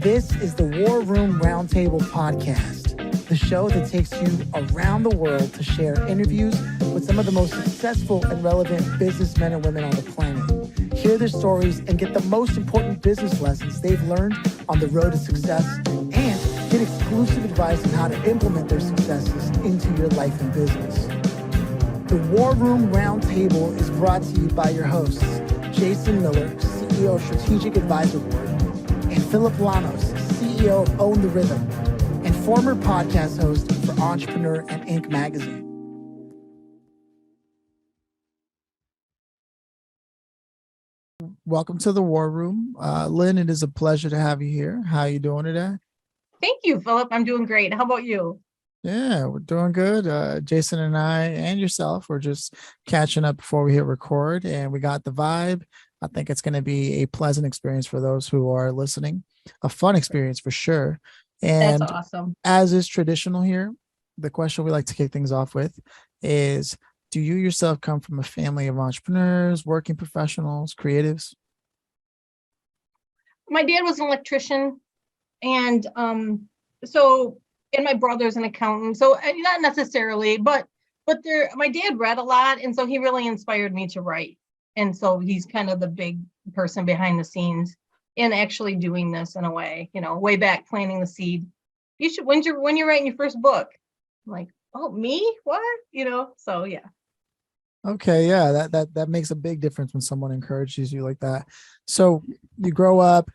This is the War Room Roundtable podcast, the show that takes you around the world to share interviews with some of the most successful and relevant businessmen and women on the planet. Hear their stories and get the most important business lessons they've learned on the road to success, and get exclusive advice on how to implement their successes into your life and business. The War Room Roundtable is brought to you by your hosts, Jason Miller, CEO of Strategic Advisor Board, and Phillip Lanos, CEO of Own the Rhythm, and former podcast host for Entrepreneur and Inc. magazine. Welcome to the War Room. Lynn, it is a pleasure to have you here. How are you doing today? Thank you, Phillip. I'm doing great. How about you? Yeah, we're doing good. Jason and I and yourself, we're just catching up before we hit record, and we got the vibe. I think it's going to be a pleasant experience for those who are listening, a fun experience for sure. And that's awesome. As is traditional here, the question we like to kick things off with is, do you yourself come from a family of entrepreneurs, working professionals, creatives? My dad was an electrician, and and my brother's an accountant. So not necessarily, but my dad read a lot, and so he really inspired me to write. And so he's kind of the big person behind the scenes in actually doing this in a way, way back planting the seed. You should, when you're writing your first book, I'm like, oh, me? What? So yeah. Okay, yeah, that makes a big difference when someone encourages you like that. So you grow up,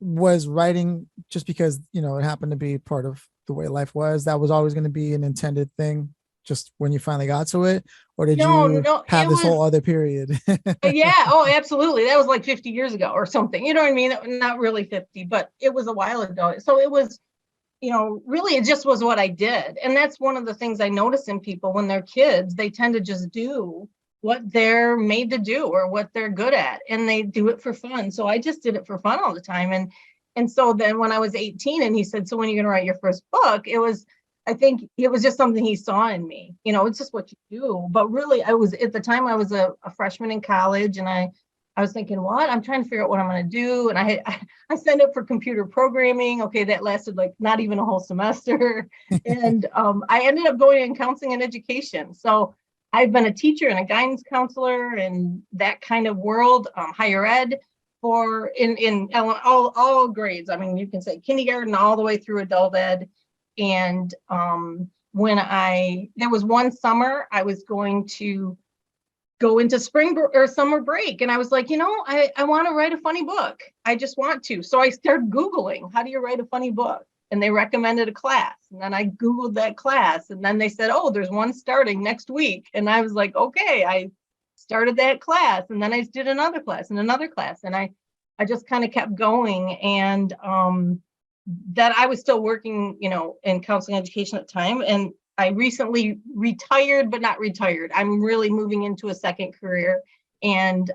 was writing just because, it happened to be part of the way life was, that was always going to be an intended thing just when you finally got to it? Or did you have this whole other period? Yeah. Oh, absolutely. That was like 50 years ago or something. You know what I mean? Not really 50, but it was a while ago. So it was, really, it just was what I did. And that's one of the things I notice in people when they're kids. They tend to just do what they're made to do or what they're good at, and they do it for fun. So I just did it for fun all the time. And so then when I was 18 and he said, so when are you going to write your first book? I think it was just something he saw in me. It's just what you do. But really, at the time I was a freshman in college, and I was thinking, what? I'm trying to figure out what I'm going to do. And I signed up for computer programming. Okay, that lasted like not even a whole semester. And I ended up going in counseling and education. So I've been a teacher and a guidance counselor and that kind of world, higher ed, for in all grades. I mean, you can say kindergarten all the way through adult ed. And there was one summer I was going to go into spring or summer break, and I was like, I want to write a funny book. I just want to. So I started Googling, how do you write a funny book? And they recommended a class. And then I Googled that class, and then they said, oh, there's one starting next week. And I was like, okay, I started that class, and then I did another class and another class. And I just kind of kept going. And that I was still working, in counseling education at the time. And I recently retired, but not retired. I'm really moving into a second career. And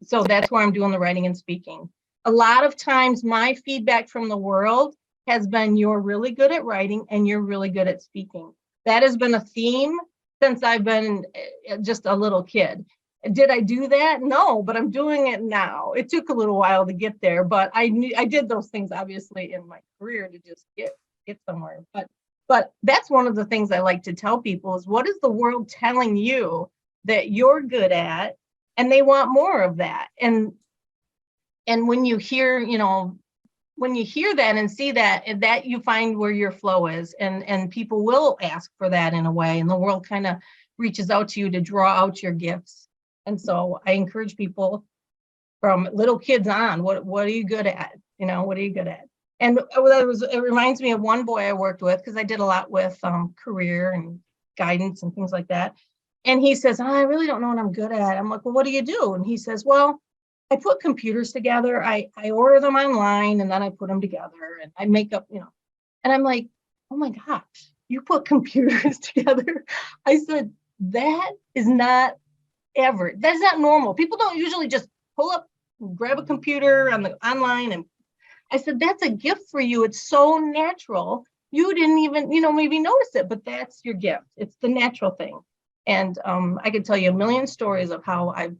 so that's where I'm doing the writing and speaking. A lot of times my feedback from the world has been, you're really good at writing and you're really good at speaking. That has been a theme since I've been just a little kid. Did I do that? No, but I'm doing it now. It took a little while to get there, but I did those things obviously in my career to just get somewhere. But that's one of the things I like to tell people is, what is the world telling you that you're good at? And they want more of that. And when you hear, that and see that you find where your flow is, and people will ask for that in a way, and the world kind of reaches out to you to draw out your gifts. And so I encourage people from little kids on, what are you good at? What are you good at? And it reminds me of one boy I worked with, because I did a lot with career and guidance and things like that. And he says, I really don't know what I'm good at. I'm like, well, what do you do? And he says, well, I put computers together. I order them online, and then I put them together, and I make up, And I'm like, oh my gosh, you put computers together? I said, that's not normal. People don't usually just pull up, grab a computer online. And I said, that's a gift for you. It's so natural. You didn't even, maybe notice it, but that's your gift. It's the natural thing. And I could tell you a million stories of how I've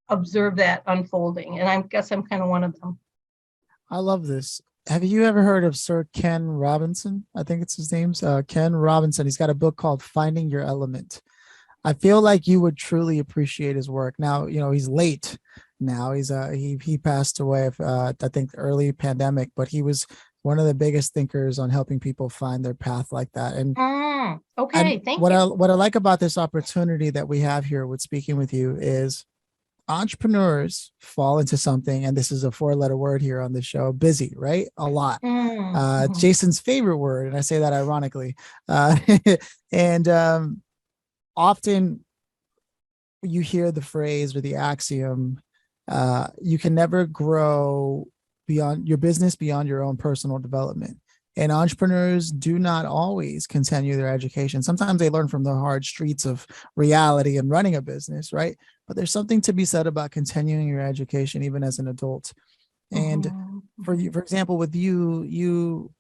observed that unfolding. And I guess I'm kind of one of them. I love this. Have you ever heard of Sir Ken Robinson? I think it's his name's Ken Robinson. He's got a book called Finding Your Element. I feel like you would truly appreciate his work. Now, he's late now. He passed away I think early pandemic, but he was one of the biggest thinkers on helping people find their path like that. And Okay, thank what you. I like about this opportunity that we have here with speaking with you is entrepreneurs fall into something, and this is a four-letter word here on the show, busy, right? A lot. Mhm. Jason's favorite word, and I say that ironically. Uh, and often you hear the phrase or the axiom, you can never grow beyond your business beyond your own personal development. And entrepreneurs do not always continue their education. Sometimes they learn from the hard streets of reality and running a business, right? But there's something to be said about continuing your education even as an adult. And Mhm. for you, for example, with you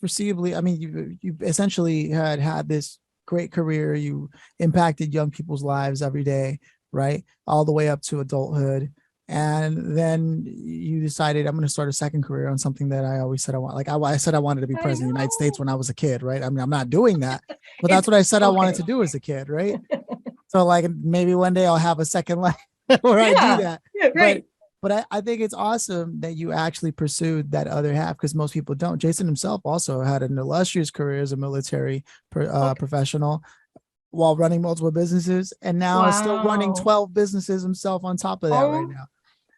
foreseeably, I mean, you essentially had this great career. You impacted young people's lives every day, right? All the way up to adulthood. And then you decided I'm going to start a second career on something that I always said I want. Like I said, I wanted to be I president of the United States know. when I was a kid, right? I mean, I'm not doing that, but that's It's what I said I wanted okay. to do as a kid, right? So like maybe one day I'll have a second life where I do Yeah, that. yeah, But right. I think it's awesome that you actually pursued that other half because most people don't. Jason himself also had an illustrious career as a military Okay. professional while running multiple businesses, and now is still running Wow. 12 businesses himself on top of that right Oh, now.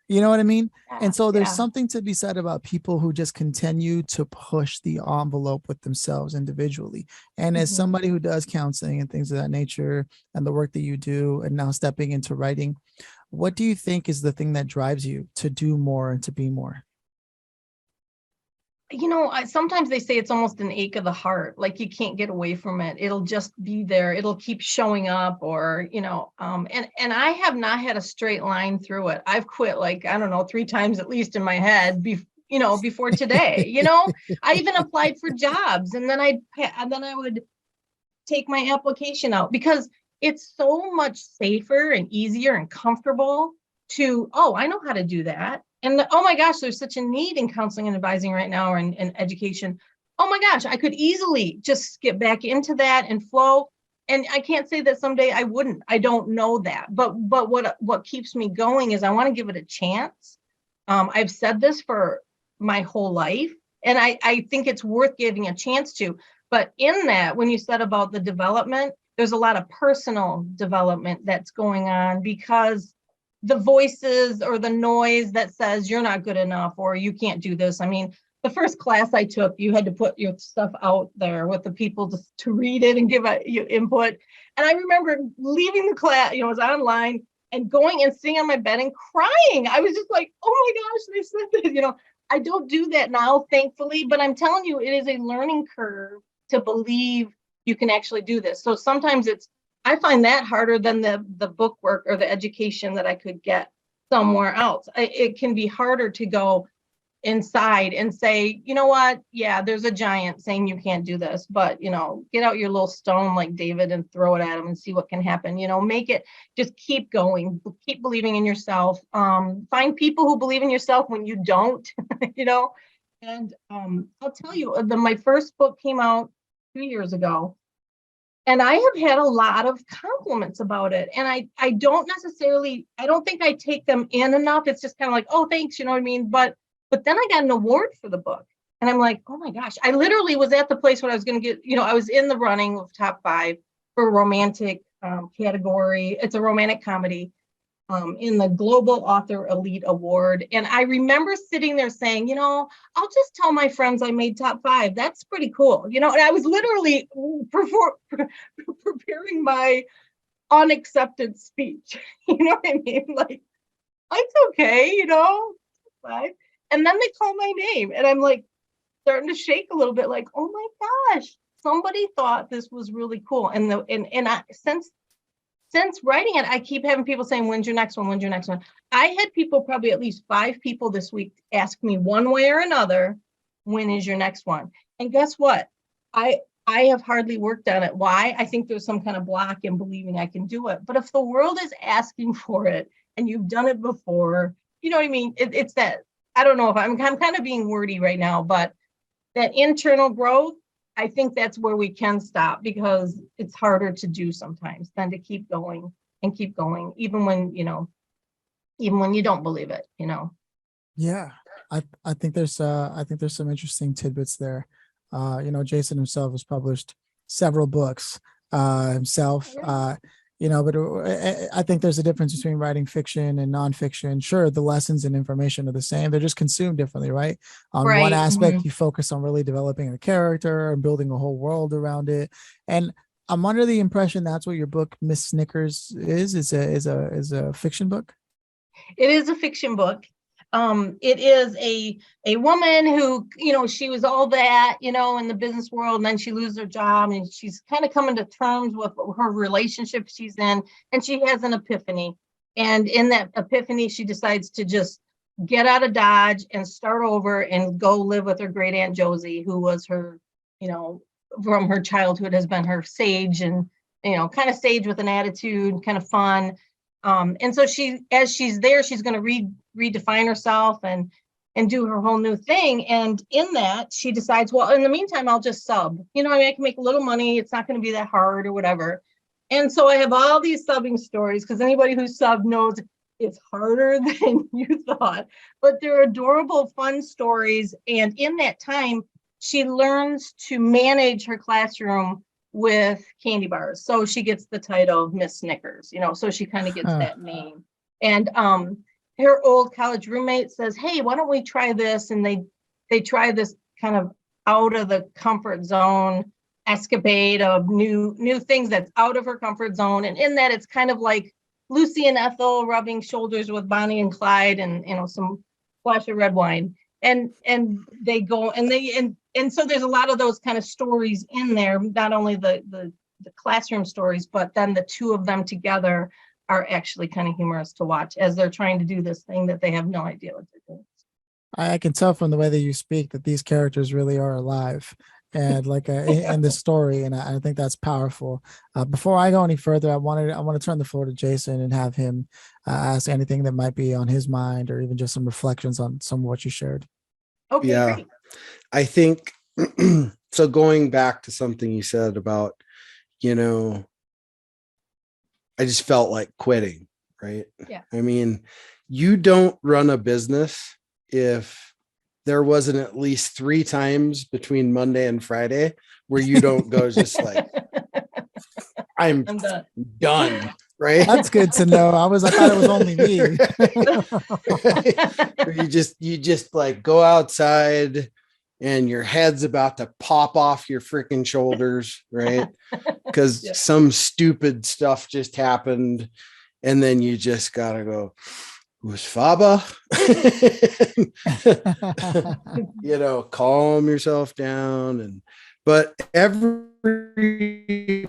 You know what I mean? yeah, And so there's yeah. something to be said about people who just continue to push the envelope with themselves individually. And as Mhm. somebody who does counseling and things of that nature and the work that you do, and now stepping into writing, what do you think is the thing that drives you to do more and to be more? Sometimes they say it's almost an ache of the heart, like you can't get away from it. It'll just be there. It'll keep showing up, or and I have not had a straight line through it. I've quit like, I don't know, 3 times at least in my head, before today. I even applied for jobs, and then I would take my application out because it's so much safer and easier and comfortable to, oh, I know how to do that. And oh my gosh, there's such a need in counseling and advising right now, or in education. Oh my gosh, I could easily just get back into that and flow. And I can't say that someday I wouldn't. I don't know that. But what keeps me going is I want to give it a chance. I've said this for my whole life, and I think it's worth giving a chance to. But in that, when you said about the development, there's a lot of personal development that's going on because the voices or the noise that says you're not good enough or you can't do this. I mean, the first class I took, you had to put your stuff out there with the people to read it and give you input. And I remember leaving the class, it was online, and going and sitting on my bed and crying. I was just like, oh my gosh, they said this. I don't do that now, thankfully, but I'm telling you, it is a learning curve to believe you can actually do this. So sometimes I find that harder than the book work or the education that I could get somewhere else. It can be harder to go inside and say, you know what? Yeah, there's a giant saying you can't do this, but get out your little stone like David and throw it at him and see what can happen. Make it, just keep going, keep believing in yourself. Find people who believe in yourself when you don't, you know. And I'll tell you, my first book came out 2 years ago. And I have had a lot of compliments about it. And I don't think I take them in enough. It's just kind of like, oh, thanks, you know what I mean? But then I got an award for the book. And I'm like, oh my gosh, I literally was at the place where I was going to get, I was in the running of top 5 for romantic category. It's a romantic comedy in the Global Author Elite Award. And I remember sitting there saying, I'll just tell my friends I made top 5. That's pretty cool. And I was literally preparing my unaccepted speech. You know what I mean? Like, it's okay, Five. And then they call my name, and I'm like starting to shake a little bit, like, oh my gosh, somebody thought this was really cool. And since writing it, I keep having people saying, when's your next one? When's your next one? I had people, probably at least 5 people this week, ask me one way or another, when is your next one? And guess what? I have hardly worked on it. Why? I think there's some kind of block in believing I can do it. But if the world is asking for it and you've done it before, you know what I mean? It's that I don't know if I'm kind of being wordy right now, but that internal growth, I think that's where we can stop, because it's harder to do sometimes than to keep going and keep going, even when, even when you don't believe it, Yeah, I think there's some interesting tidbits there. Jason himself has published several books himself. But I think there's a difference between writing fiction and nonfiction. Sure, the lessons and information are the same. They're just consumed differently, right? On one Right. aspect, you focus on really developing a character and building a whole world around it. And I'm under the impression that's what your book, Miss Snickers, is a fiction book. It is a fiction book. It is a woman who, she was all that, in the business world, and then she loses her job, and she's kind of coming to terms with her relationship she's in, and she has an epiphany. And in that epiphany, she decides to just get out of Dodge and start over and go live with her great Aunt Josie, who was her, from her childhood has been her sage, and, kind of sage with an attitude, kind of fun. And so as she's there, she's going to redefine herself and do her whole new thing. And in that, she decides, well, in the meantime, I'll just sub. I can make a little money. It's not going to be that hard or whatever. And so I have all these subbing stories, because anybody who subbed knows it's harder than you thought. But they're adorable, fun stories. And in that time, she learns to manage her classroom with candy bars. So she gets the title Miss Snickers, so she kind of gets that name. And her old college roommate says, hey, why don't we try this? And they try this kind of out of the comfort zone escapade of new things that's out of her comfort zone. And in that, it's kind of like Lucy and Ethel rubbing shoulders with Bonnie and Clyde, and some flash of red wine. And they go and so there's a lot of those kind of stories in there, not only the classroom stories, but then the two of them together are actually kind of humorous to watch as they're trying to do this thing that they have no idea what they're doing. I can tell from the way that you speak that these characters really are alive and in the story, and I think that's powerful. Before I go any further, I want to turn the floor to Jason and have him ask anything that might be on his mind, or even just some reflections on some of what you shared. Okay, yeah, great. I think so. Going back to something you said about, I just felt like quitting, right? Yeah. I mean, you don't run a business if there wasn't at least 3 times between Monday and Friday where you don't go just like, I'm done. Right. That's good to know. I thought it was only me. You just like go outside and your head's about to pop off your freaking shoulders, right? Because some stupid stuff just happened. And then you just gotta go, who's Faba? Calm yourself down. But every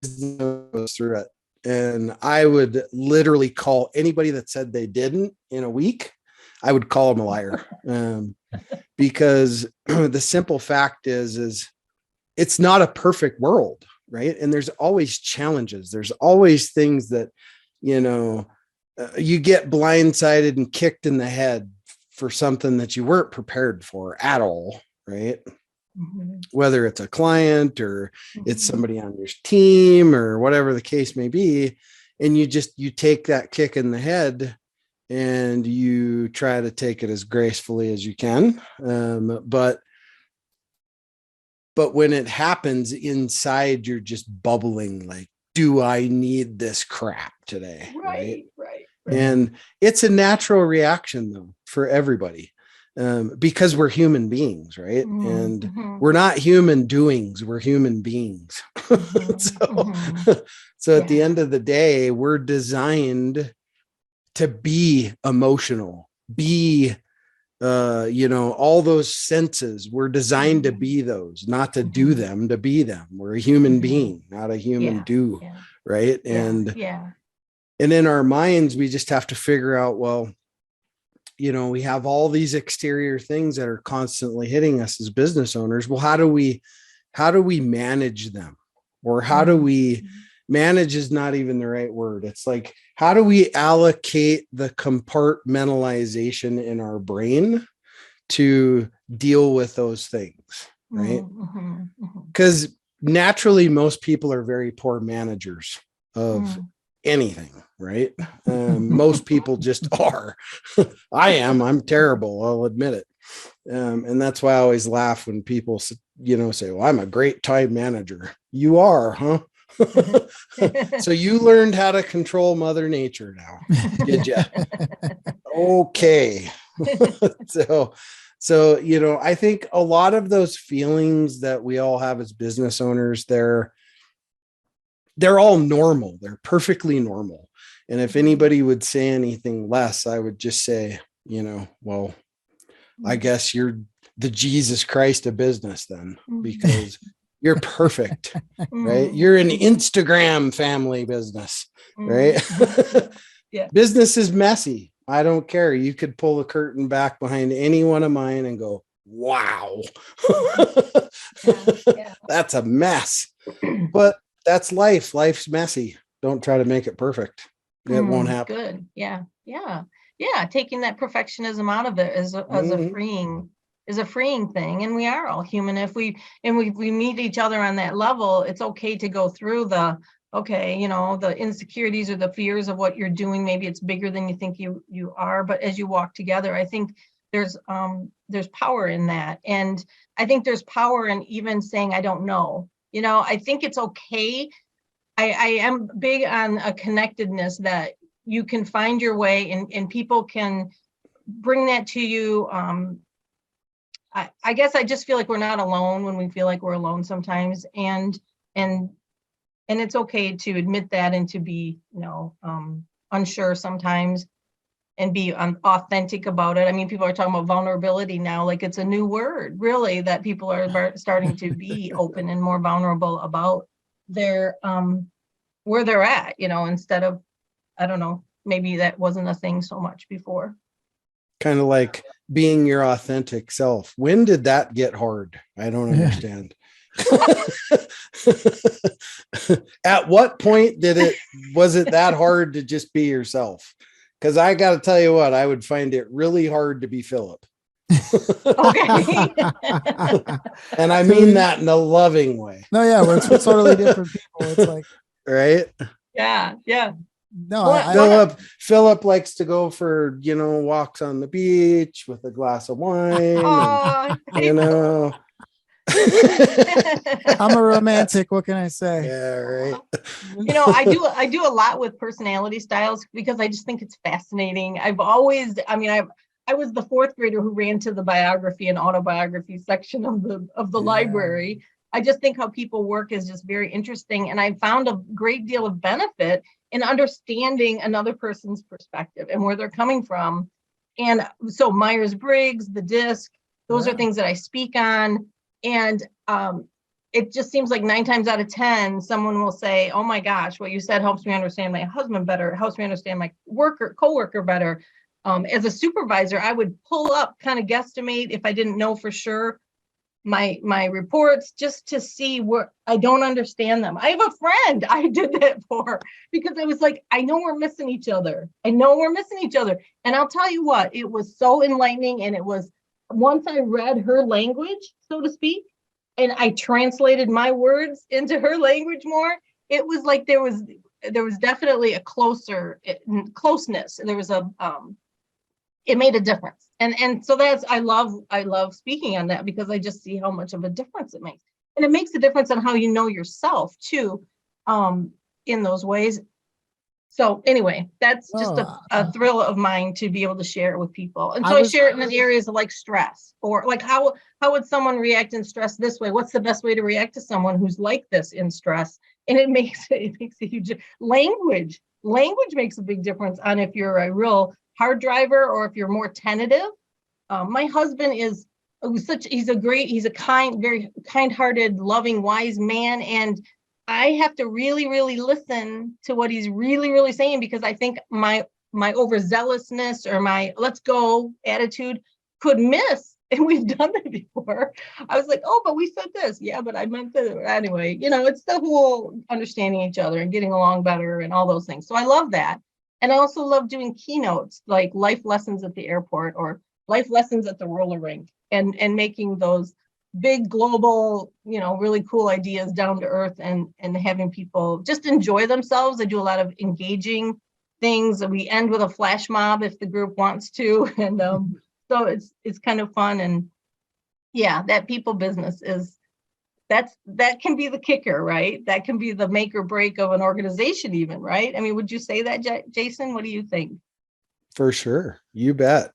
goes through it. And I would literally call anybody that said they didn't in a week. I would call them a liar, because the simple fact is it's not a perfect world, right? And there's always challenges. There's always things that, you get blindsided and kicked in the head for something that you weren't prepared for at all, right? Mm-hmm. Whether it's a client or it's somebody on your team or whatever the case may be. And you take that kick in the head and you try to take it as gracefully as you can. But when it happens inside, you're just bubbling like, do I need this crap today? Right. And it's a natural reaction though, for everybody. Because we're human beings, right? And we're not human doings, we're human beings. So at the end of the day, we're designed to be emotional, be, all those senses. We're designed to be those, not to do them, to be them. We're a human being, not a human do, right? And in our minds, we just have to figure out, well, we have all these exterior things that are constantly hitting us as business owners. Well, how do we manage them? Or how do we manage is not even the right word. It's like, how do we allocate the compartmentalization in our brain to deal with those things, right? Because naturally, most people are very poor managers of anything, right? Most people just are. I am. I'm terrible. I'll admit it. And that's why I always laugh when people, say, well, I'm a great time manager. You are, huh? So you learned how to control Mother Nature now, did you? Okay. So, I think a lot of those feelings that we all have as business owners, they're all normal. They're perfectly normal. And if anybody would say anything less, I would just say, well, I guess you're the Jesus Christ of business then, because you're perfect, right? You're an Instagram family business, right? Yeah. Business is messy. I don't care. You could pull the curtain back behind any one of mine and go, wow, that's a mess. But that's life. Life's messy. Don't try to make it perfect. It won't happen. Good. Yeah. Taking that perfectionism out of it is a freeing thing. And we are all human. If we meet each other on that level, it's okay to go through the insecurities or the fears of what you're doing. Maybe it's bigger than you think you are, but as you walk together, I think there's power in that. And I think there's power in even saying, I don't know. I think it's okay. I am big on a connectedness that you can find your way and people can bring that to you. I guess I just feel like we're not alone when we feel like we're alone sometimes. And it's okay to admit that and to be, unsure sometimes and be authentic about it. I mean, people are talking about vulnerability now, like it's a new word, really, that people are starting to be open and more vulnerable about their, where they're at, instead of, I don't know, maybe that wasn't a thing so much before. Kind of like being your authentic self. When did that get hard? I don't understand. At what point was it that hard to just be yourself? Because I got to tell you what, I would find it really hard to be Phillip. Okay. And I mean that in a loving way. No, yeah, we're totally different people. It's like, right? Yeah. No, Phillip likes to go for, walks on the beach with a glass of wine. And, I'm a romantic. What can I say? Yeah, right. I do a lot with personality styles because I just think it's fascinating. I was the fourth grader who ran to the biography and autobiography section of the library. I just think how people work is just very interesting. And I found a great deal of benefit in understanding another person's perspective and where they're coming from. And so Myers-Briggs, the DISC, those are things that I speak on. And it just seems like 9 times out of 10, someone will say, oh my gosh, what you said helps me understand my husband better. It helps me understand my coworker better. As a supervisor, I would pull up, kind of guesstimate if I didn't know for sure my reports just to see where I don't understand them. I have a friend I did that for because it was like, I know we're missing each other. And I'll tell you what, it was so enlightening. And it was once I read her language, so to speak, and I translated my words into her language more, it was like there was definitely a closeness. There was it made a difference. And so I love speaking on that because I just see how much of a difference it makes. And it makes a difference on how you know yourself too, in those ways. So anyway, that's just a thrill of mine to be able to share it with people. And so I share it in areas like stress, or like how would someone react in stress this way? What's the best way to react to someone who's like this in stress? And it makes a huge language makes a big difference on if you're a real hard driver or if you're more tentative. My husband he's a kind, very kind-hearted, loving, wise man. And I have to really, really listen to what he's really, really saying, because I think my overzealousness or my let's go attitude could miss. And we've done that before. I was like, oh, but we said this. Yeah, but I meant that. Anyway, it's the whole understanding each other and getting along better and all those things. So I love that. And I also love doing keynotes, like life lessons at the airport or life lessons at the roller rink, and making those big global, really cool ideas down to earth, and having people just enjoy themselves. I do a lot of engaging things. We end with a flash mob if the group wants to. And so it's kind of fun. And yeah, that people business that can be the kicker, right? That can be the make or break of an organization even, right? I mean, would you say that, Jason? What do you think? For sure. You bet.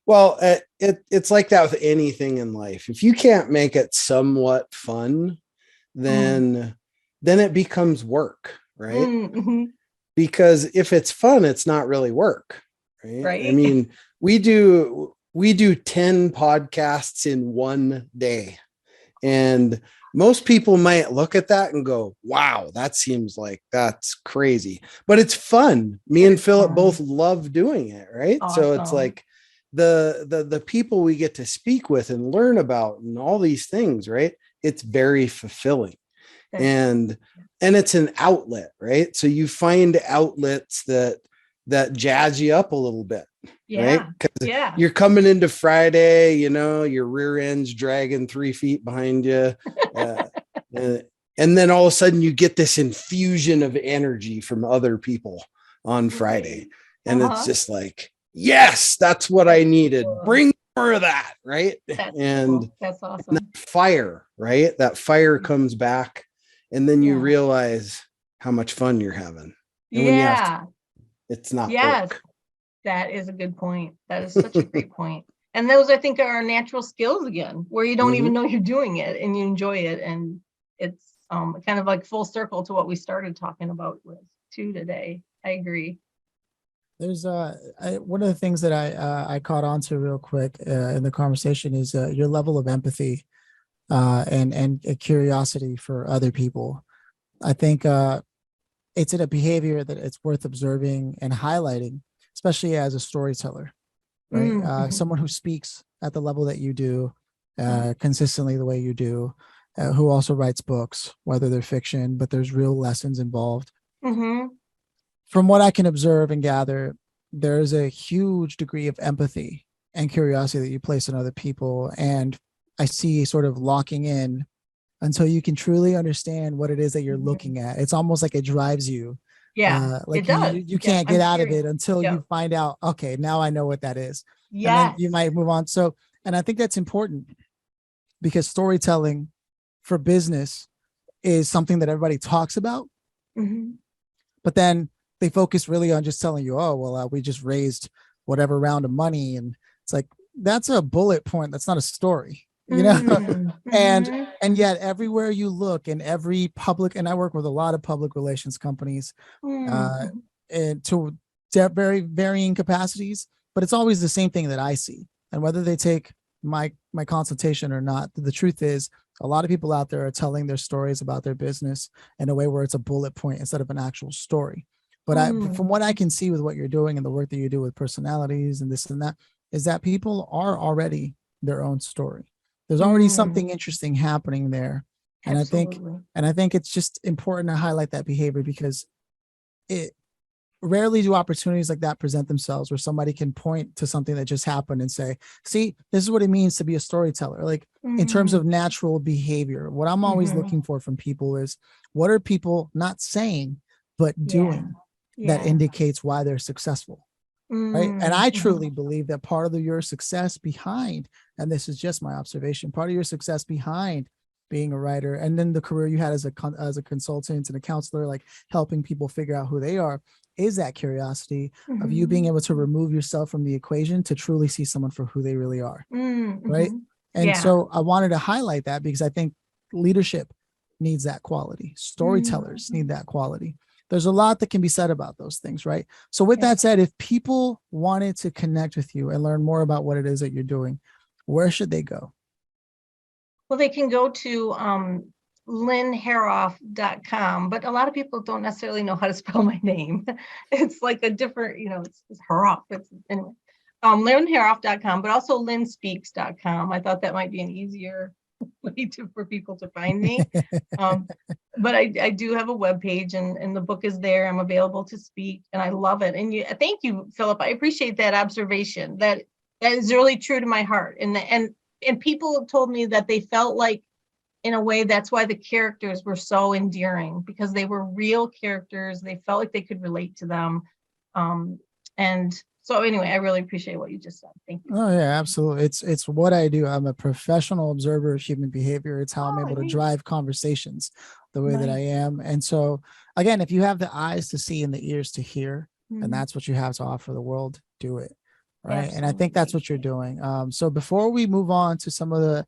Well, it's like that with anything in life. If you can't make it somewhat fun, then it becomes work, right? Mm-hmm. Because if it's fun, it's not really work, right? Right. I mean, we do 10 podcasts in one day. And most people might look at that and go, wow, that seems like that's crazy. But it's fun. Me and Phillip both love doing it, right? Awesome. So it's like the people we get to speak with and learn about and all these things, right? It's very fulfilling. And it's an outlet, right? So you find outlets that jazz you up a little bit. Yeah. Right? Because Yeah. you're coming into Friday, your rear end's dragging 3 feet behind you. And then all of a sudden you get this infusion of energy from other people on Friday. And it's just like, yes, that's what I needed. Bring more of that. Right. That's and cool. That's awesome. And that fire, right? That fire comes back. And then you realize how much fun you're having. And when you have it's not work. That is a good point. That is such a great point. And those, I think, are our natural skills again, where you don't even know you're doing it and you enjoy it. And it's kind of like full circle to what we started talking about with too today. I agree. There's one of the things that I caught on to real quick in the conversation is your level of empathy and curiosity for other people. I think it's in a behavior that it's worth observing and highlighting, especially as a storyteller, right? Someone who speaks at the level that you do, consistently the way you do, who also writes books, whether they're fiction, but there's real lessons involved. From what I can observe and gather, there's a huge degree of empathy and curiosity that you place in other people. And I see sort of locking in until you can truly understand what it is that you're looking at. It's almost like it drives you. Like it does. You can't get out of it until you find out, okay, now I know what that is. And then you might move on. So, and I think that's important because storytelling for business is something that everybody talks about, but then they focus really on just telling you, oh, well, we just raised whatever round of money. And it's like, that's a bullet point. That's not a story, and yet everywhere you look in every public, and I work with a lot of public relations companies and to very varying capacities, but it's always the same thing that I see. And whether they take my consultation or not, the truth is a lot of people out there are telling their stories about their business in a way where it's a bullet point instead of an actual story. But from what I can see with what you're doing and the work that you do with personalities and this and that, is that people are already their own story. There's already something interesting happening there. And I think it's just important to highlight that behavior because it rarely do opportunities like that present themselves where somebody can point to something that just happened and say, see, this is what it means to be a storyteller. Like in terms of natural behavior, what I'm always looking for from people is what are people not saying, but doing that indicates why they're successful. Right. And I truly believe that part of your success behind, and this is just my observation, part of your success behind being a writer and then the career you had as a consultant and a counselor, like helping people figure out who they are, is that curiosity of you being able to remove yourself from the equation to truly see someone for who they really are. Right. And so I wanted to highlight that because I think leadership needs that quality. Storytellers need that quality. There's a lot that can be said about those things, right? So with that said, if people wanted to connect with you and learn more about what it is that you're doing, where should they go? Well, they can go to lynnhoerauf.com, but a lot of people don't necessarily know how to spell my name. It's like a different, it's Hoerauf. Anyway, lynnhoerauf.com, but also lynnspeaks.com. I thought that might be an easier way for people to find me. But I do have a webpage, and the book is there. I'm available to speak, and I love it. And thank you, Phillip. I appreciate that observation. That is really true to my heart. And people have told me that they felt like, in a way, that's why the characters were so endearing, because they were real characters. They felt like they could relate to them. And so anyway, I really appreciate what you just said. Thank you. Oh yeah, absolutely. It's what I do. I'm a professional observer of human behavior. It's how I'm able to drive conversations the way that I am. And so again, if you have the eyes to see and the ears to hear, and that's what you have to offer the world, do it. Right. Absolutely. And I think that's what you're doing. So before we move on to some of the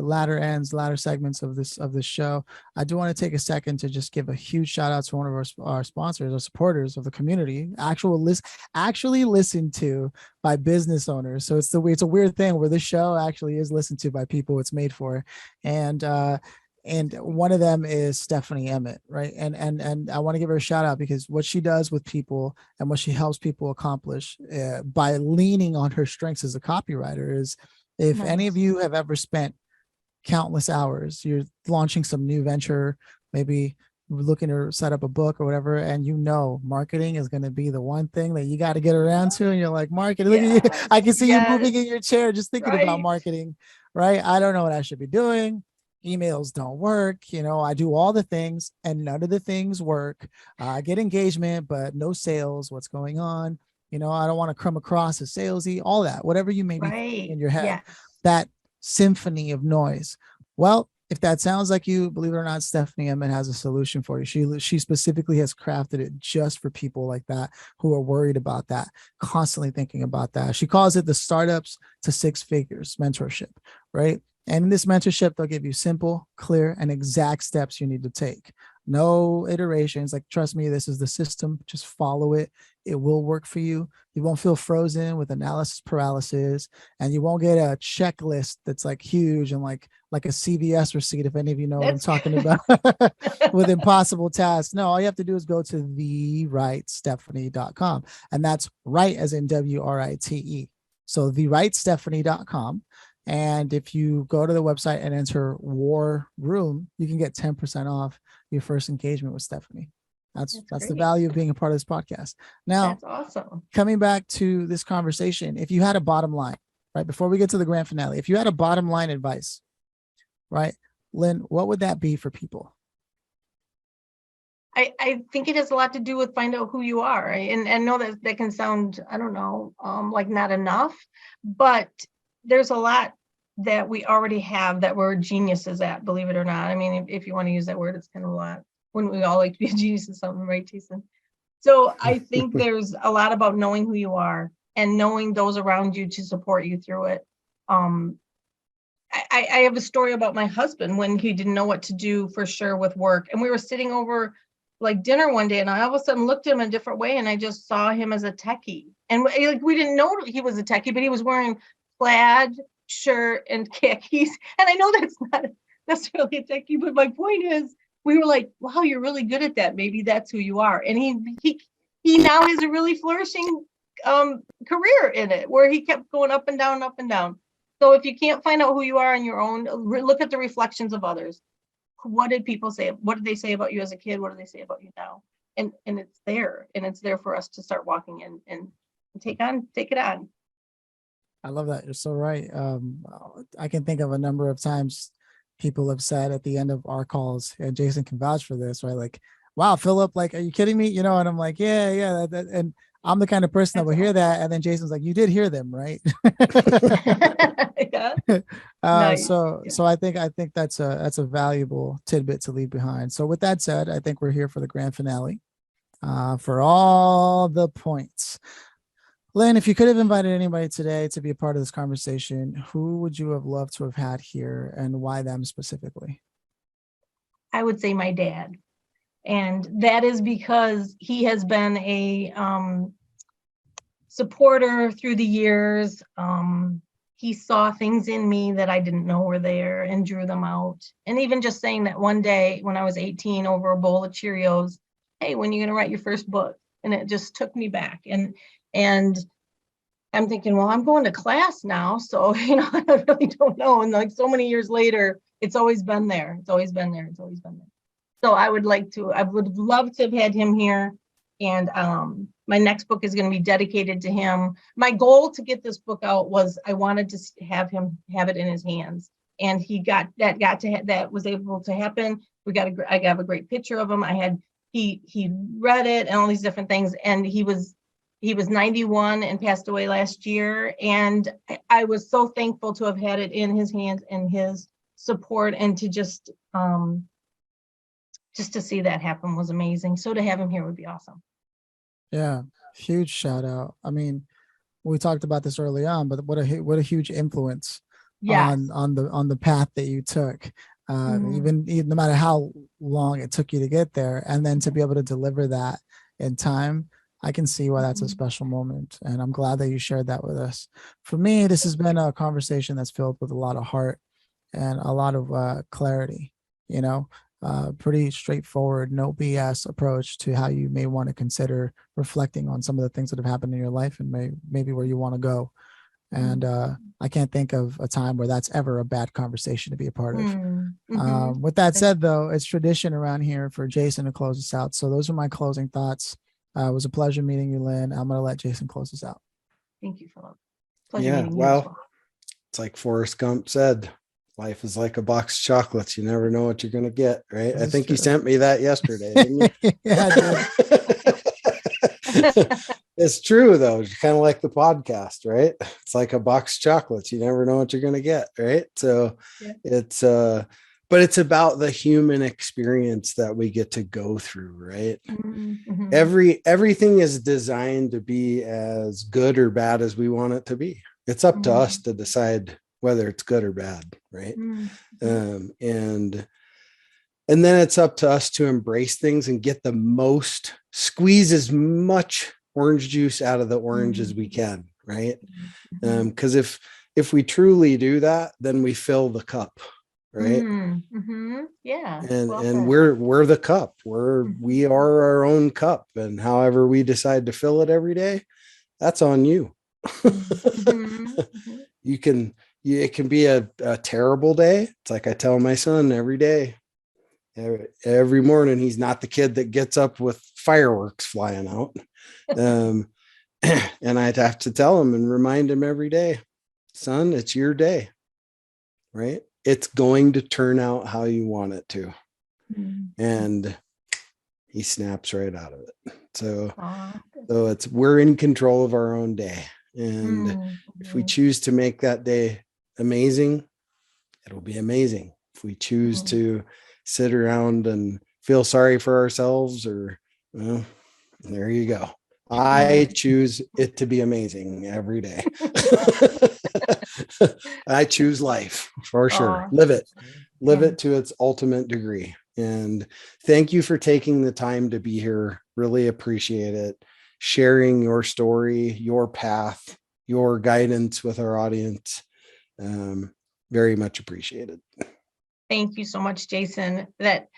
latter segments of this show, I do want to take a second to just give a huge shout out to one of our sponsors, our supporters of the community, actually listened to by business owners. So it's a weird thing where this show actually is listened to by people it's made for. And one of them is Stephanie Emmett, right? And I want to give her a shout out, because what she does with people and what she helps people accomplish by leaning on her strengths as a copywriter is, if any of you have ever spent countless hours, you're launching some new venture, maybe looking to set up a book or whatever, and marketing is going to be the one thing that you got to get around to, and you're like, marketing, look at you. I can see you moving in your chair just thinking about marketing, right? I don't know what I should be doing. Emails don't work. I do all the things and none of the things work. I get engagement, but no sales. What's going on? I don't want to come across as salesy, all that, whatever you may be in your head, that symphony of noise. Well, if that sounds like you, believe it or not, Stephanie Emmett has a solution for you. She specifically has crafted it just for people like that, who are worried about that, constantly thinking about that. She calls it the startups to six figures mentorship, right? And in this mentorship, they'll give you simple, clear, and exact steps you need to take. No iterations. Like, trust me, this is the system. Just follow it. It will work for you. You won't feel frozen with analysis paralysis, and you won't get a checklist that's like huge and like a CVS receipt, if any of you know what I'm talking about, with impossible tasks. No, all you have to do is go to therightstephanie.com, and that's right as in WRITE. So therightstephanie.com. And if you go to the website and enter War Room, you can get 10% off your first engagement with Stephanie. That's the value of being a part of this podcast. Now, that's awesome. Coming back to this conversation, if you had a bottom line, right, before we get to the grand finale, if you had a bottom line advice, right, Lynn, what would that be for people? I think it has a lot to do with find out who you are. And I know that can sound, I don't know, like not enough, but there's a lot that we already have that we're geniuses at, believe it or not. I mean, if you want to use that word, it's kind of a lot. Wouldn't we all like to be a genius at something, right, Jason? So I think there's a lot about knowing who you are and knowing those around you to support you through it. I have a story about my husband when he didn't know what to do for sure with work. And we were sitting over like dinner one day, and I all of a sudden looked at him in a different way, and I just saw him as a techie. And like, we didn't know he was a techie, but he was wearing plaid shirt and khakis. And I know that's not necessarily a techie, but my point is, we were like, wow, you're really good at that. Maybe that's who you are. And he now has a really flourishing career in it, where he kept going up and down, up and down. So if you can't find out who you are on your own, look at the reflections of others. What did people say? What did they say about you as a kid? What do they say about you now? And it's there, and it's there for us to start walking in and take it on. I love that. You're so right. I can think of a number of times people have said at the end of our calls, and Jason can vouch for this, right? Like, wow, Phillip, like, are you kidding me? And I'm like, yeah. And I'm the kind of person that will hear that. And then Jason's like, you did hear them, right? Yeah. Nice. So I think that's a valuable tidbit to leave behind. So with that said, I think we're here for the grand finale, for all the points. Lynn, if you could have invited anybody today to be a part of this conversation, who would you have loved to have had here, and why them specifically? I would say my dad. And that is because he has been a supporter through the years. He saw things in me that I didn't know were there and drew them out. And even just saying that one day when I was 18 over a bowl of Cheerios, hey, when are you going to write your first book? And it just took me back. And I'm thinking, well, I'm going to class now. So, I really don't know. And like so many years later, it's always been there. It's always been there. It's always been there. So I would love to have had him here. And my next book is going to be dedicated to him. My goal to get this book out was I wanted to have him have it in his hands. And that was able to happen. I have a great picture of him. He read it and all these different things. And he was 91 and passed away last year. And I was so thankful to have had it in his hands and his support, and to just to see that happen was amazing. So to have him here would be awesome. Yeah, huge shout out. I mean, we talked about this early on, but what a huge influence on the path that you took. Even no matter how long it took you to get there, and then to be able to deliver that in time, I can see why that's a special moment. And I'm glad that you shared that with us. For me, this has been a conversation that's filled with a lot of heart and a lot of clarity, pretty straightforward, no BS approach to how you may want to consider reflecting on some of the things that have happened in your life and maybe where you want to go. And I can't think of a time where that's ever a bad conversation to be a part of. With that said, though, it's tradition around here for Jason to close us out. So those are my closing thoughts. It was a pleasure meeting you, Lynn. I'm going to let Jason close us out. Thank you, Phillip. Pleasure meeting you as well. It's like Forrest Gump said, life is like a box of chocolates. You never know what you're going to get, right? That's I think true. You sent me that yesterday, didn't you? Yeah, I did. It's true, though. It's kind of like the podcast, right? It's like a box of chocolates. You never know what you're going to get, right? So but it's about the human experience that we get to go through, right? Mm-hmm. Everything is designed to be as good or bad as we want it to be. It's up to us to decide whether it's good or bad, right? And then it's up to us to embrace things and get squeeze as much orange juice out of the orange as we can, right? Because if we truly do that, then we fill the cup, right? Yeah. And we're the cup. We are our own cup, and however we decide to fill it every day, that's on you. It can be a terrible day. It's like I tell my son every day, every morning, he's not the kid that gets up with fireworks flying out. And I'd have to tell him and remind him every day, son, it's your day, right? It's going to turn out how you want it to. And he snaps right out of it. So we're in control of our own day. And if we choose to make that day amazing, it'll be amazing. If we choose to sit around and feel sorry for ourselves, well, there you go. I choose it to be amazing every day. I choose life for sure. Live it to its ultimate degree. And thank you for taking the time to be here. Really appreciate it. Sharing your story, your path, your guidance with our audience. Very much appreciated. Thank you so much, Jason. That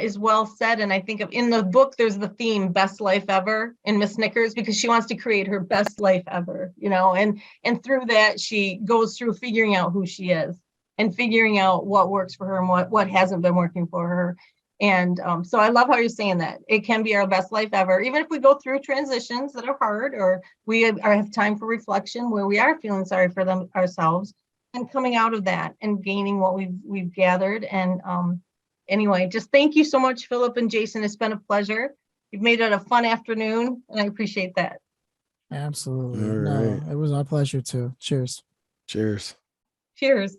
is well said. And I think in the book, there's the theme best life ever in Miss Snickers, because she wants to create her best life ever, and through that, she goes through figuring out who she is and figuring out what works for her and what hasn't been working for her. And so I love how you're saying that it can be our best life ever, even if we go through transitions that are hard, or we have time for reflection where we are feeling sorry for them ourselves, and coming out of that and gaining what we've gathered. And anyway, just thank you so much, Phillip and Jason. It's been a pleasure. You've made it a fun afternoon, and I appreciate that. Absolutely. All No, right. it was our pleasure too. Cheers. Cheers. Cheers.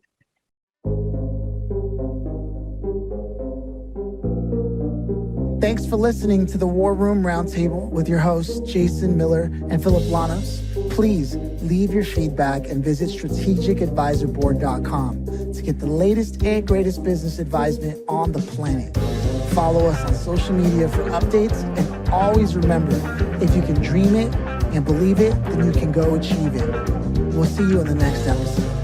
Thanks for listening to the War Room Roundtable with your hosts, Jason Miller and Phillip Lanos. Please leave your feedback and visit strategicadvisorboard.com to get the latest and greatest business advisement on the planet. Follow us on social media for updates, and always remember, if you can dream it and believe it, then you can go achieve it. We'll see you in the next episode.